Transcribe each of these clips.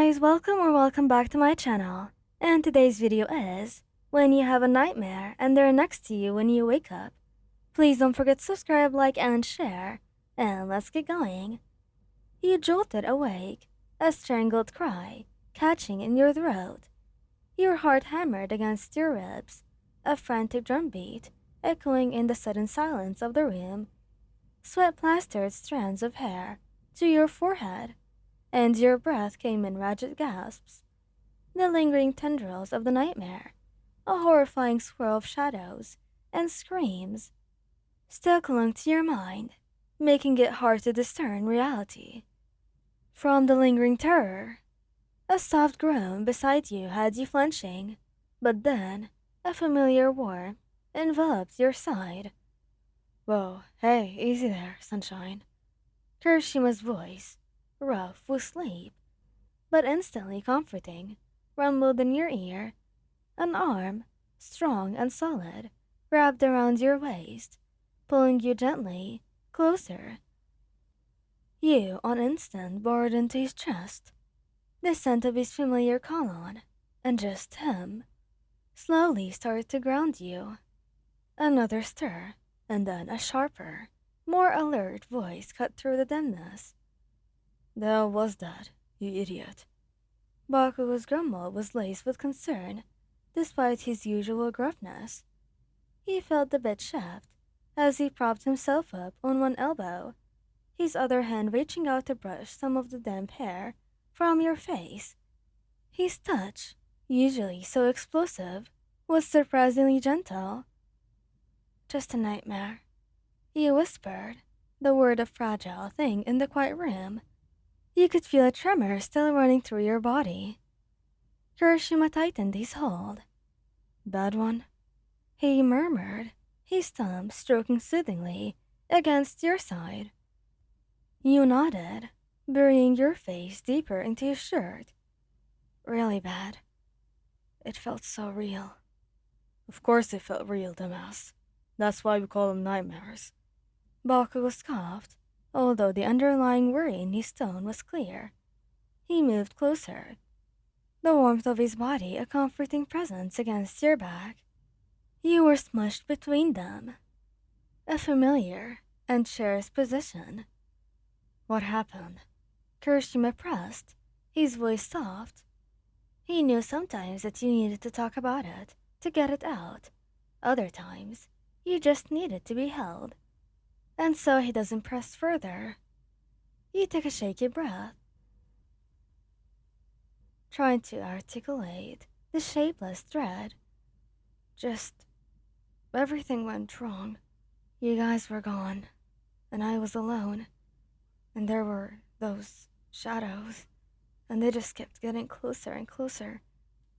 guys, welcome back to my channel. And today's video is when you have a nightmare and they're next to you when you wake up. Please don't forget to subscribe, like, and share. And let's get going. You jolted awake, a strangled cry catching in your throat. Your heart hammered against your ribs, a frantic drumbeat echoing in the sudden silence of the room. Sweat plastered strands of hair to your forehead, and your breath came in ragged gasps. The lingering tendrils of the nightmare, a horrifying swirl of shadows and screams, still clung to your mind, making it hard to discern reality from the lingering terror. A soft groan beside you had you flinching, but then a familiar warmth enveloped your side. Whoa, hey, easy there, sunshine. Kirishima's voice, rough with sleep, but instantly comforting, rumbled in your ear. An arm, strong and solid, wrapped around your waist, pulling you gently closer. You, on instant, bored into his chest, the scent of his familiar cologne, and just him, slowly started to ground you. Another stir, and then a sharper, more alert voice cut through the dimness. "The hell was that, you idiot?" Bakugo's grumble was laced with concern, despite his usual gruffness. He felt a bit shaft as he propped himself up on one elbow, his other hand reaching out to brush some of the damp hair from your face. His touch, usually so explosive, was surprisingly gentle. "Just a nightmare," he whispered, the word a fragile thing in the quiet room. You could feel a tremor still running through your body. Kirishima tightened his hold. "Bad one?" he murmured, his thumb stroking soothingly against your side. You nodded, burying your face deeper into his shirt. "Really bad. It felt so real." "Of course it felt real, dumbass. That's why we call them nightmares." Bakugo scoffed, although the underlying worry in his tone was clear. He moved closer, the warmth of his body a comforting presence against your back. You were smushed between them, a familiar and cherished position. "What happened?" Kirishima pressed, his voice soft. He knew sometimes that you needed to talk about it, to get it out. Other times, you just needed to be held. And so he doesn't press further. You took a shaky breath, trying to articulate the shapeless thread. "Just everything went wrong. You guys were gone, and I was alone. And there were those shadows, and they just kept getting closer and closer."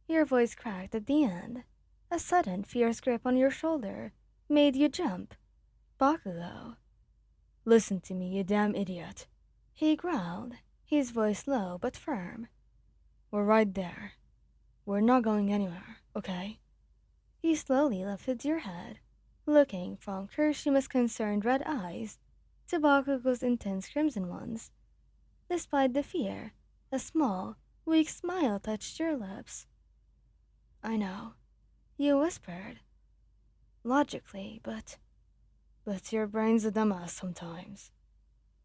Your voice cracked at the end. A sudden, fierce grip on your shoulder made you jump. "Bakugo." "Listen to me, you damn idiot," he growled, his voice low but firm. "We're right there. We're not going anywhere, okay?" He slowly lifted your head, looking from Kirishima's concerned red eyes to Bakugo's intense crimson ones. Despite the fear, a small, weak smile touched your lips. "I know," you whispered. "Logically, but your brain's a dumbass sometimes."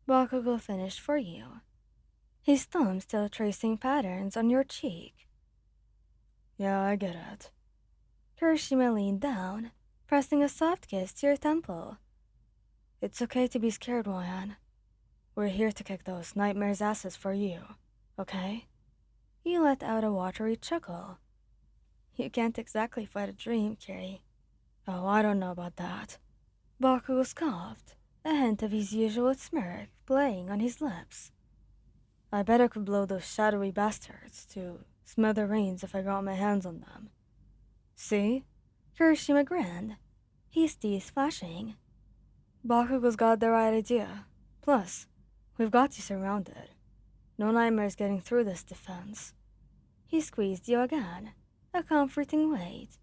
Bakugo finished for you, his thumb still tracing patterns on your cheek. "Yeah, I get it." Kirishima leaned down, pressing a soft kiss to your temple. "It's okay to be scared, Wayan. We're here to kick those nightmares' asses for you, okay?" You let out a watery chuckle. "You can't exactly fight a dream, Kiri." "Oh, I don't know about that." Bakugo scoffed, a hint of his usual smirk playing on his lips. "I bet I could blow those shadowy bastards to smithereens if I got my hands on them." "See?" Kirishima grinned, his teeth flashing. "Bakugo's got the right idea. Plus, we've got you surrounded. No nightmares getting through this defense." He squeezed you again, a comforting weight.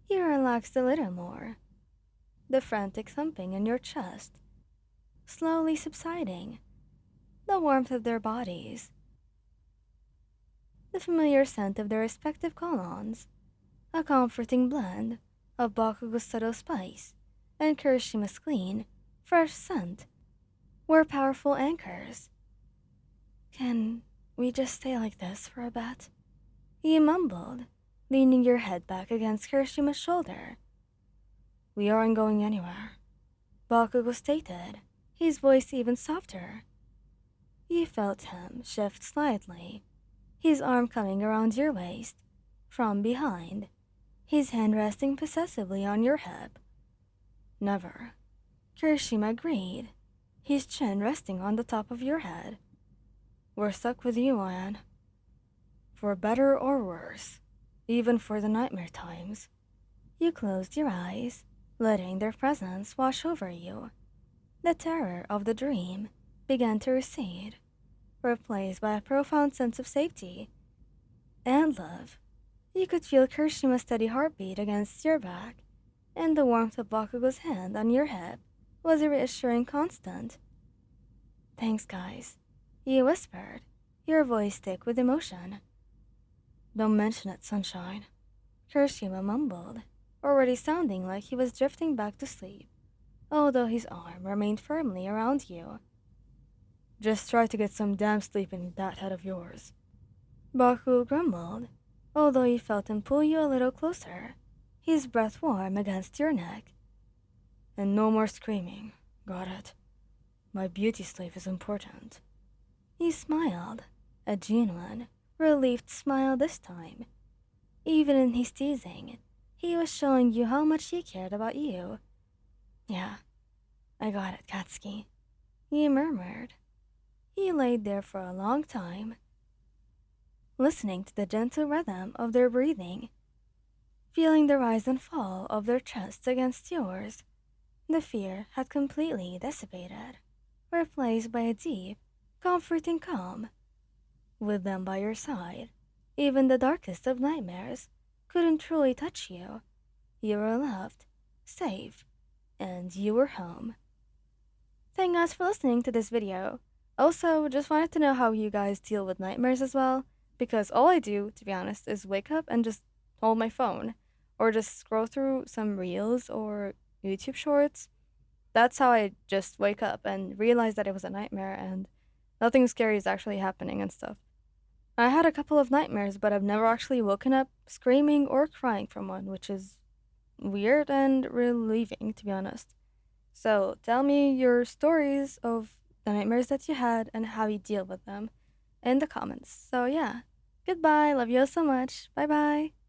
You relaxed a little more, the frantic thumping in your chest slowly subsiding. The warmth of their bodies, the familiar scent of their respective colognes, a comforting blend of Bakugo's subtle spice and Kirishima's clean, fresh scent, were powerful anchors. Can we just stay like this for a bit? You mumbled, leaning your head back against Kirishima's shoulder. We aren't going anywhere, Bakugo stated, his voice even softer. You felt him shift slightly, his arm coming around your waist from behind, his hand resting possessively on your hip. Never, Kirishima agreed, his chin resting on the top of your head. We're stuck with you, Anne. For better or worse, even for the nightmare times. You closed your eyes, letting their presence wash over you. The terror of the dream began to recede, replaced by a profound sense of safety and love. You could feel Kirishima's steady heartbeat against your back, and the warmth of Bakugo's hand on your hip was a reassuring constant. Thanks, guys, you whispered, your voice thick with emotion. Don't mention it, sunshine, Kirishima mumbled, already sounding like he was drifting back to sleep, although his arm remained firmly around you. Just try to get some damn sleep in that head of yours, Bakugo grumbled, although he felt him pull you a little closer, his breath warm against your neck. And no more screaming, got it? My beauty sleep is important. He smiled, a genuine, relieved smile this time. Even in his teasing, he was showing you how much he cared about you. Yeah, I got it, Katsuki, he murmured. He laid there for a long time, listening to the gentle rhythm of their breathing, feeling the rise and fall of their chests against yours. The fear had completely dissipated, replaced by a deep, comforting calm. With them by your side, even the darkest of nightmares couldn't truly touch you. You were loved, safe, and you were home. Thank you guys for listening to this video. Also, just wanted to know how you guys deal with nightmares as well, because all I do, to be honest, is wake up and just hold my phone, or just scroll through some reels or YouTube shorts. That's how I just wake up and realize that it was a nightmare and nothing scary is actually happening and stuff. I had a couple of nightmares, but I've never actually woken up screaming or crying from one, which is weird and relieving, to be honest. So tell me your stories of the nightmares that you had and how you deal with them in the comments. So yeah, goodbye, love you all so much, bye bye.